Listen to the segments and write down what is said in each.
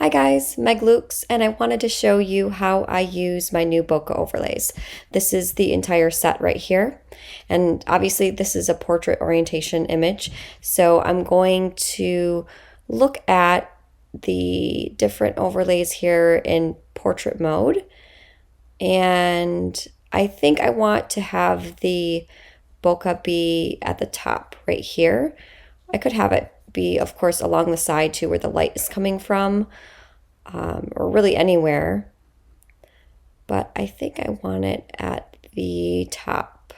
Hi guys, Meg Loeks, and I wanted to show you how I use my new bokeh overlays. This is the entire set right here, and obviously this is a portrait orientation image, so I'm going to look at the different overlays here in portrait mode, and I think I want to have the bokeh be at the top right here. I could have it be, of course, along the side too, where the light is coming from, or really anywhere. But I think I want it at the top.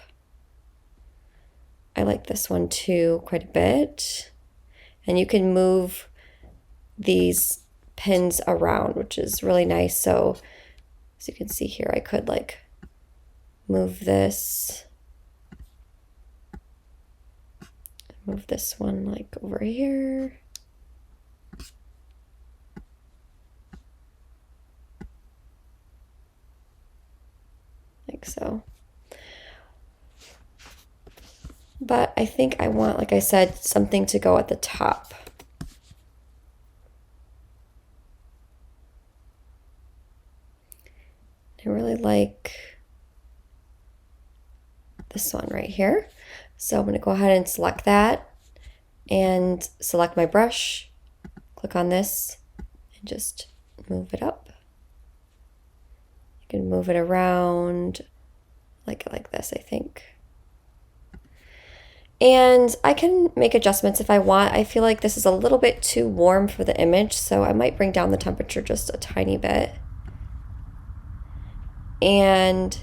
I like this one too quite a bit. And you can move these pins around, which is really nice. So as you can see here, I could like move this one like over here. Like so. But I think I want, like I said, something to go at the top. I really like this one right here. So I'm going to go ahead and select that and select my brush, click on this, and just move it up. You can move it around like this, I think. And I can make adjustments if I want. I feel like this is a little bit too warm for the image, so I might bring down the temperature just a tiny bit. And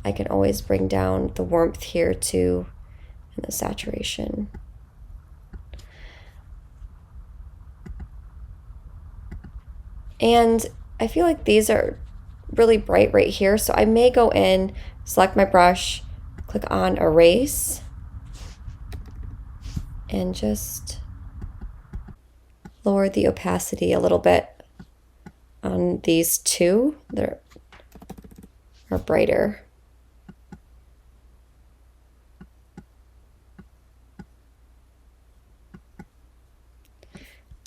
I can always bring down the warmth here too, and the saturation. And I feel like these are really bright right here, so I may go in, select my brush, click on erase, and just lower the opacity a little bit on these two that are brighter.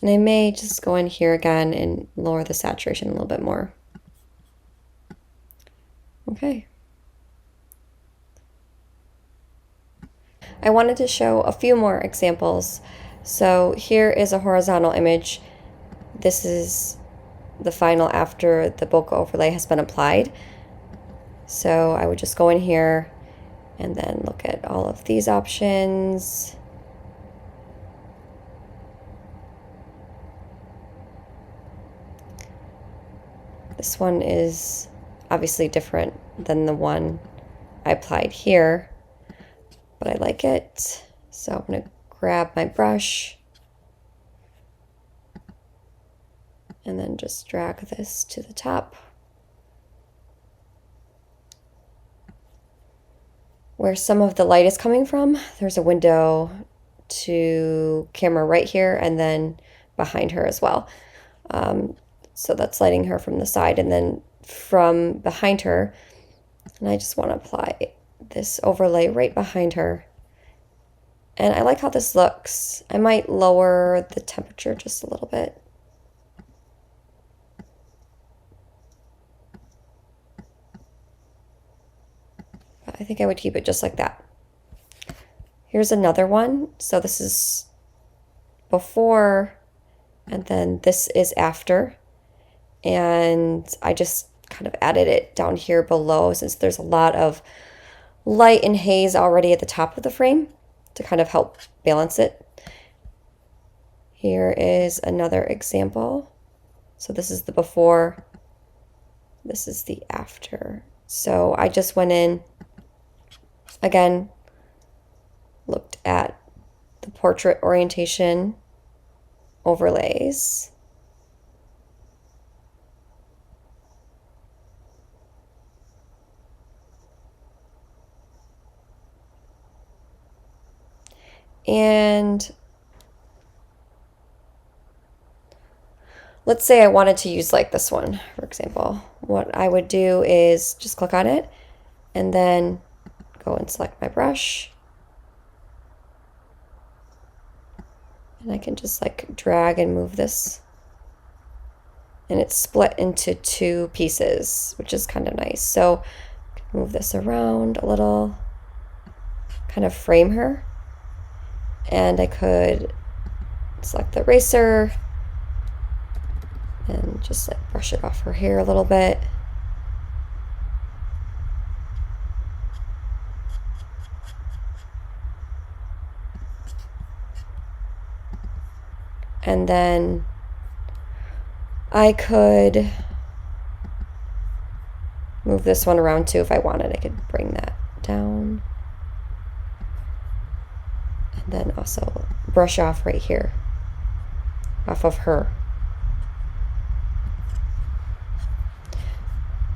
And I may just go in here again and lower the saturation a little bit more. Okay. I wanted to show a few more examples. So here is a horizontal image. This is the final after the bokeh overlay has been applied. So I would just go in here and then look at all of these options. This one is obviously different than the one I applied here, but I like it. So I'm going to grab my brush and then just drag this to the top. Where some of the light is coming from, there's a window to camera right here and then behind her as well. So that's lighting her from the side and then from behind her. And I just want to apply this overlay right behind her. And I like how this looks. I might lower the temperature just a little bit. But I think I would keep it just like that. Here's another one. So this is before, and then this is after. And I just kind of added it down here below since there's a lot of light and haze already at the top of the frame to kind of help balance it. Here is another example. So this is the before, this is the after. So I just went in, again, looked at the portrait orientation overlays. And let's say I wanted to use like this one, for example. What I would do is just click on it and then go and select my brush. And I can just like drag and move this and it's split into two pieces, which is kind of nice. So move this around a little, kind of frame her, and I could select the eraser and just like brush it off her hair a little bit. And then I could move this one around too if I wanted. I could bring that down. And then also brush off right here, off of her.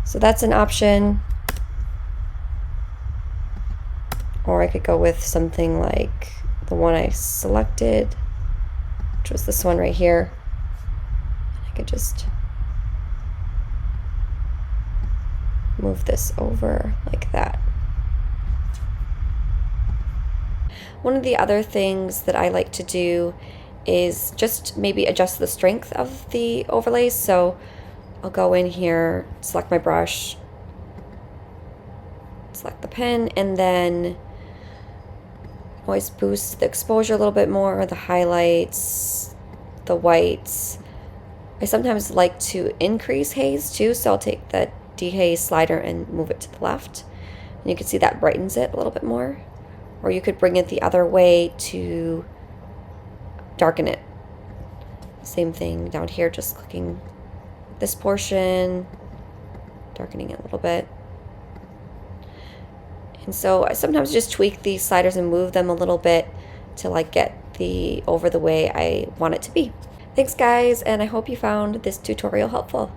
So that's an option. Or I could go with something like the one I selected, which was this one right here. I could just move this over like that. One of the other things that I like to do is just maybe adjust the strength of the overlays. So I'll go in here, select my brush, select the pen, and then always boost the exposure a little bit more, the highlights, the whites. I sometimes like to increase haze too, so I'll take the dehaze slider and move it to the left. And you can see that brightens it a little bit more. Or you could bring it the other way to darken it. Same thing down here, just clicking this portion, darkening it a little bit. And so I sometimes just tweak these sliders and move them a little bit till I get over the way I want it to be. Thanks guys, and I hope you found this tutorial helpful.